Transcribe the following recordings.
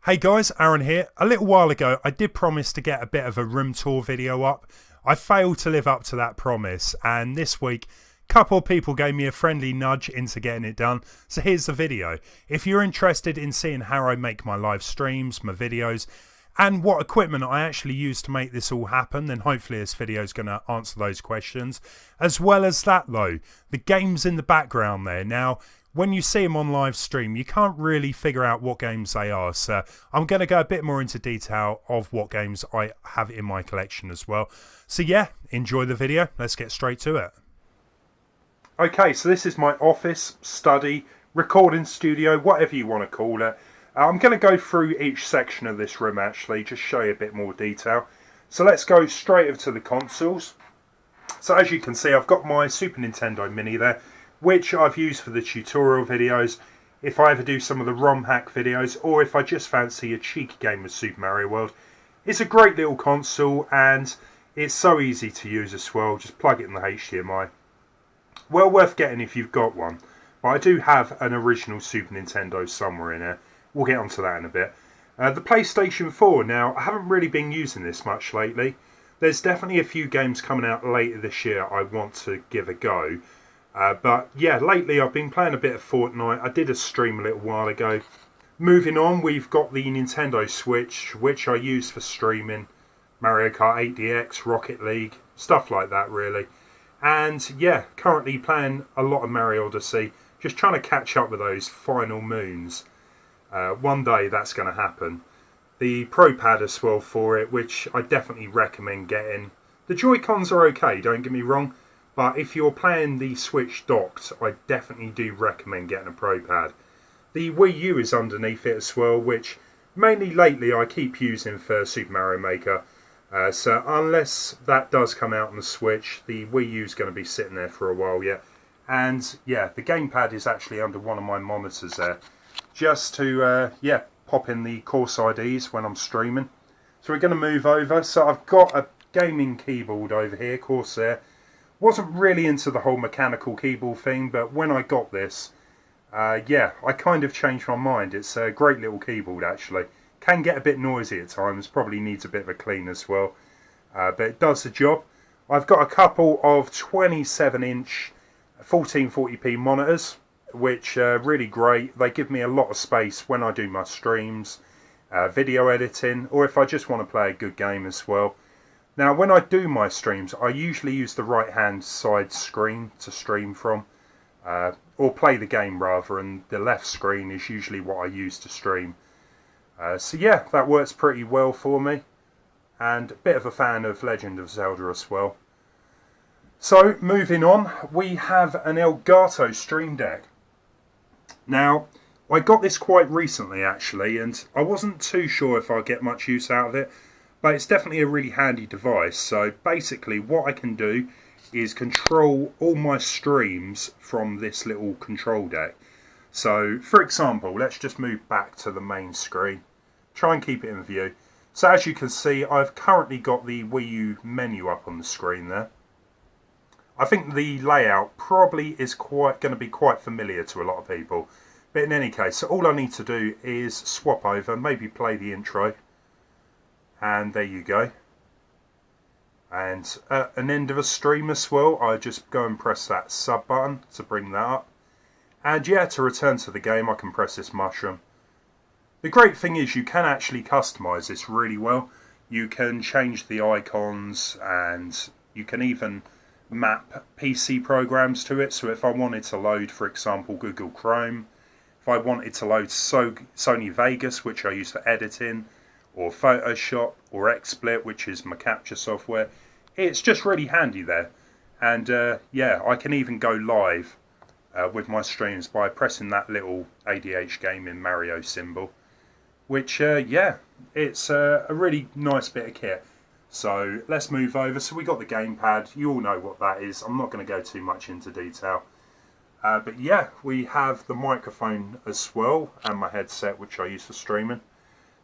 Hey guys, Aaron here. A little while ago I did promise to get a bit of a room tour video up. I failed to live up to that promise, and this week a couple of people gave me a friendly nudge into getting it done. So here's the video. If you're interested in seeing how I make my live streams, my videos, and what equipment I actually use to make this all happen, then hopefully this video is going to answer those questions. As well as that though, the games in the background there. Now, when you see them on live stream, you can't really figure out what games they are. So I'm going to go a bit more into detail of what games I have in my collection as well. So yeah, enjoy the video. Let's get straight to it. Okay, so this is my office, study, recording studio, whatever you want to call it. I'm going to go through each section of this room actually, just show you a bit more detail. So let's go straight over to the consoles. So as you can see, I've got my Super Nintendo Mini there, which I've used for the tutorial videos, if I ever do some of the ROM hack videos, or if I just fancy a cheeky game of Super Mario World. It's a great little console, and it's so easy to use as well. Just plug it in the HDMI. Well worth getting if you've got one. But I do have an original Super Nintendo somewhere in there. We'll get onto that in a bit. The PlayStation 4, now, I haven't really been using this much lately. There's definitely a few games coming out later this year I want to give a go. But yeah, lately I've been playing a bit of Fortnite. I did a stream a little while ago. Moving on, we've got the Nintendo Switch, which I use for streaming. Mario Kart 8DX, Rocket League, stuff like that really. And yeah, currently playing a lot of Mario Odyssey. Just trying to catch up with those final moons. One day that's going to happen. The Pro Pad as well for it, which I definitely recommend getting. The Joy-Cons are okay, don't get me wrong. But if you're playing the Switch docked, I definitely do recommend getting a Pro Pad. The Wii U is underneath it as well, which mainly lately I keep using for Super Mario Maker. So unless that does come out on the Switch, the Wii U is going to be sitting there for a while yet. And yeah, the gamepad is actually under one of my monitors there. Just to, yeah, pop in the course IDs when I'm streaming. So we're going to move over. So I've got a gaming keyboard over here, Corsair. Wasn't really into the whole mechanical keyboard thing, but when I got this, yeah, I kind of changed my mind. It's a great little keyboard actually. Can get a bit noisy at times, probably needs a bit of a clean as well. But it does the job. I've got a couple of 27-inch 1440p monitors, which are really great. They give me a lot of space when I do my streams, video editing, or if I just want to play a good game as well. Now, when I do my streams, I usually use the right-hand side screen to stream from, or play the game rather, and the left screen is usually what I use to stream. So yeah, that works pretty well for me, and a bit of a fan of Legend of Zelda as well. So, moving on, we have an Elgato Stream Deck. Now, I got this quite recently actually, and I wasn't too sure if I'd get much use out of it. But it's definitely a really handy device. So basically what I can do is control all my streams from this little control deck. So for example, let's just move back to the main screen. Try and keep it in view. So as you can see, I've currently got the Wii U menu up on the screen there. I think the layout probably is going to be quite familiar to a lot of people. But in any case, so all I need to do is swap over, maybe play the intro. And there you go. And at an end of a stream as well, I just go and press that sub button to bring that up. And yeah, to return to the game, I can press this mushroom. The great thing is you can actually customize this really well. You can change the icons, and you can even map PC programs to it. So if I wanted to load, for example, Google Chrome, if I wanted to load Sony Vegas, which I use for editing, or Photoshop, or XSplit, which is my capture software. It's just really handy there. And yeah, I can even go live with my streams by pressing that little ADH Gaming Mario symbol. Which, yeah, it's a really nice bit of kit. So let's move over. So we got the gamepad. You all know what that is. I'm not going to go too much into detail. But yeah, we have the microphone as well, and my headset, which I use for streaming.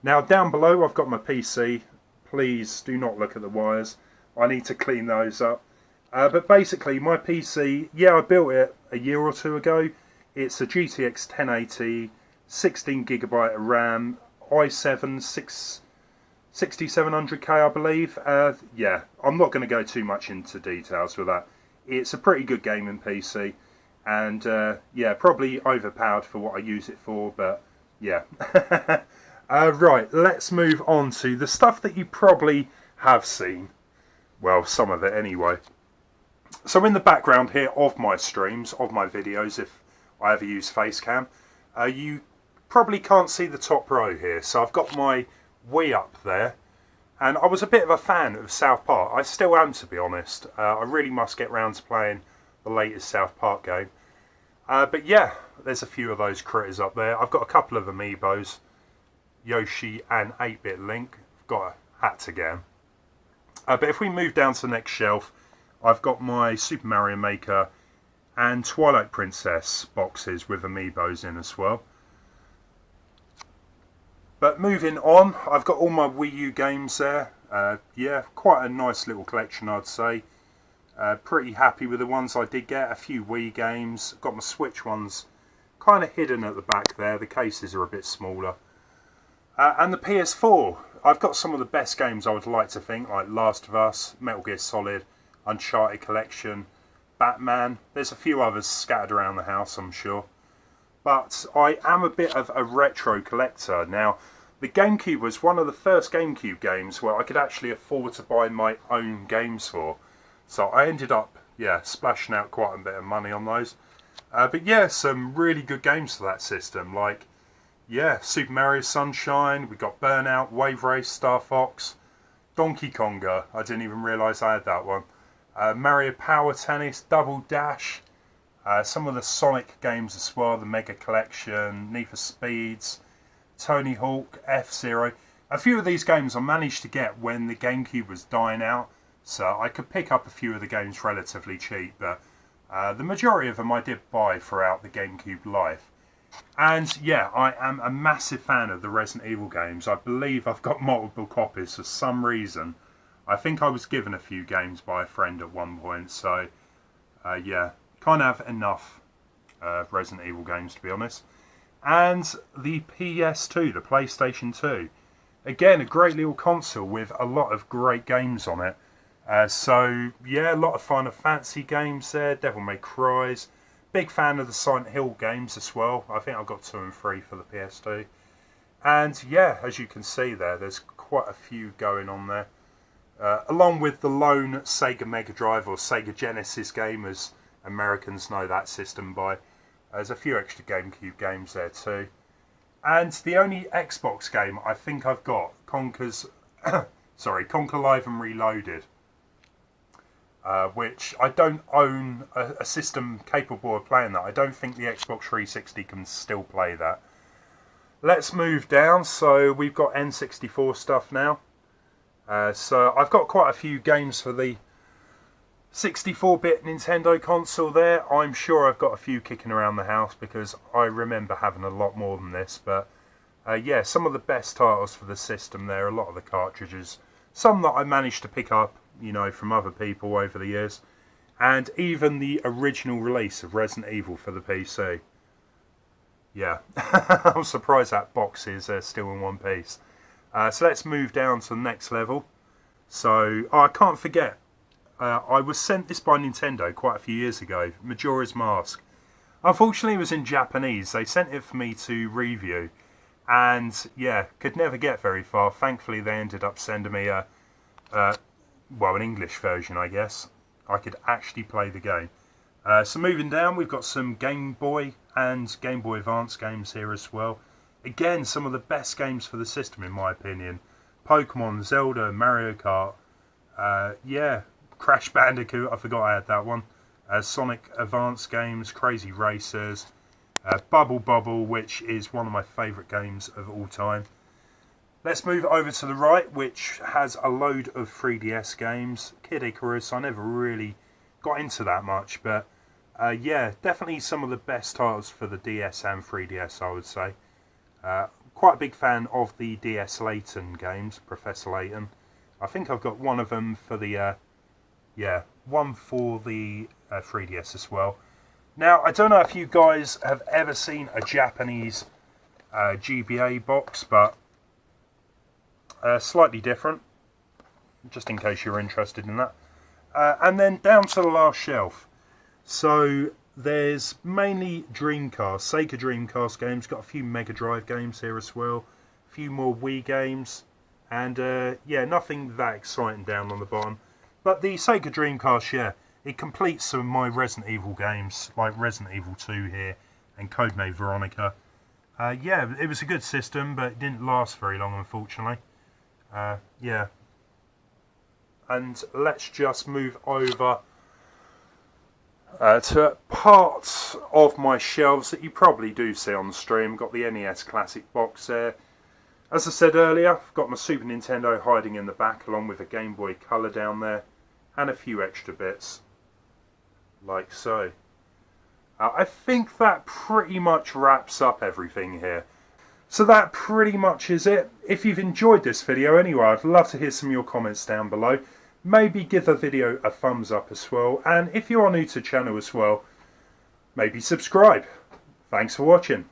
Now down below I've got my PC. Please do not look at the wires. I need to clean those up. But basically my PC, yeah, I built it a year or two ago. It's a GTX 1080, 16GB of RAM i7 6700K, I believe. Yeah, I'm not going to go too much into details with that. It's a pretty good gaming PC, and yeah, probably overpowered for what I use it for, but yeah. Right, let's move on to the stuff that you probably have seen. Well, some of it anyway. So in the background here of my streams, of my videos, if I ever use Facecam, you probably can't see the top row here. So I've got my Wii up there, and I was a bit of a fan of South Park. I still am, to be honest. I really must get round to playing the latest South Park game. But yeah, there's a few of those critters up there. I've got a couple of amiibos, Yoshi and 8-Bit Link. I've got a hat to get 'em. But if we move down to the next shelf, I've got my Super Mario Maker and Twilight Princess boxes with amiibos in as well. But moving on, I've got all my Wii U games there. Yeah, quite a nice little collection, I'd say. Pretty happy with the ones I did get. A few Wii games. Got my Switch ones kind of hidden at the back there. The cases are a bit smaller. And the PS4. I've got some of the best games I would like to think, like Last of Us, Metal Gear Solid, Uncharted Collection, Batman. There's a few others scattered around the house, I'm sure. But I am a bit of a retro collector. Now, the GameCube was one of the first GameCube games where I could actually afford to buy my own games for. So I ended up, yeah, splashing out quite a bit of money on those. But yeah, some really good games for that system, like, yeah, Super Mario Sunshine, we got Burnout, Wave Race, Star Fox, Donkey Konga, I didn't even realise I had that one. Mario Power Tennis, Double Dash, some of the Sonic games as well, the Mega Collection, Need for Speeds, Tony Hawk, F-Zero. A few of these games I managed to get when the GameCube was dying out, so I could pick up a few of the games relatively cheap, but the majority of them I did buy throughout the GameCube life. And yeah, I am a massive fan of the Resident Evil games. I believe I've got multiple copies for some reason. I think I was given a few games by a friend at one point, so yeah, can't have enough Resident Evil games, to be honest. And the PS2, the PlayStation 2. Again, a great little console with a lot of great games on it. So yeah, a lot of Final Fantasy games there, Devil May Cry's. Big fan of the Silent Hill games as well. I think I've got 2 and 3 for the PS2. And yeah, as you can see there, there's quite a few going on there. Along with the lone Sega Mega Drive or Sega Genesis game, as Americans know that system by. There's a few extra GameCube games there too. And the only Xbox game I think I've got, Conker's, Conker Live and Reloaded. Which I don't own a system capable of playing that. I don't think the Xbox 360 can still play that. Let's move down. So we've got N64 stuff now. So I've got quite a few games for the 64-bit Nintendo console there. I'm sure I've got a few kicking around the house because I remember having a lot more than this. But yeah, some of the best titles for the system there. A lot of the cartridges. Some that I managed to pick up, you know, from other people over the years, and even the original release of Resident Evil for the PC. Yeah, I'm surprised that box is still in one piece. So let's move down to the next level. So I can't forget, I was sent this by Nintendo quite a few years ago, Majora's Mask. Unfortunately it was in Japanese. They sent it for me to review, and yeah, could never get very far. Thankfully they ended up sending me well, an English version, I guess. I could actually play the game. So moving down, we've got some Game Boy and Game Boy Advance games here as well. Again, some of the best games for the system in my opinion. Pokemon, Zelda, Mario Kart. Yeah, Crash Bandicoot, I forgot I had that one. Sonic Advance games, Crazy Racers. Bubble Bobble, which is one of my favourite games of all time. Let's move over to the right, which has a load of 3DS games. Kid Icarus, I never really got into that much, but yeah, definitely some of the best titles for the DS and 3DS, I would say. Quite a big fan of the DS Layton games, Professor Layton. I think I've got one of them for the, yeah, one for the 3DS as well. Now, I don't know if you guys have ever seen a Japanese GBA box, but slightly different, just in case you're interested in that. And then down to the last shelf. So there's mainly Dreamcast, Sega Dreamcast games. Got a few Mega Drive games here as well. A few more Wii games. And yeah, nothing that exciting down on the bottom. But the Sega Dreamcast, yeah, it completes some of my Resident Evil games, like Resident Evil 2 here and Codename Veronica. Yeah, it was a good system, but it didn't last very long, unfortunately. Yeah. And let's just move over to parts of my shelves that you probably do see on the stream. Got the NES Classic box there. As I said earlier, I've got my Super Nintendo hiding in the back, along with a Game Boy Color down there, and a few extra bits, like so. I think that pretty much wraps up everything here. So that pretty much is it. If you've enjoyed this video anyway, I'd love to hear some of your comments down below. Maybe give the video a thumbs up as well. And if you are new to the channel as well, maybe subscribe. Thanks for watching.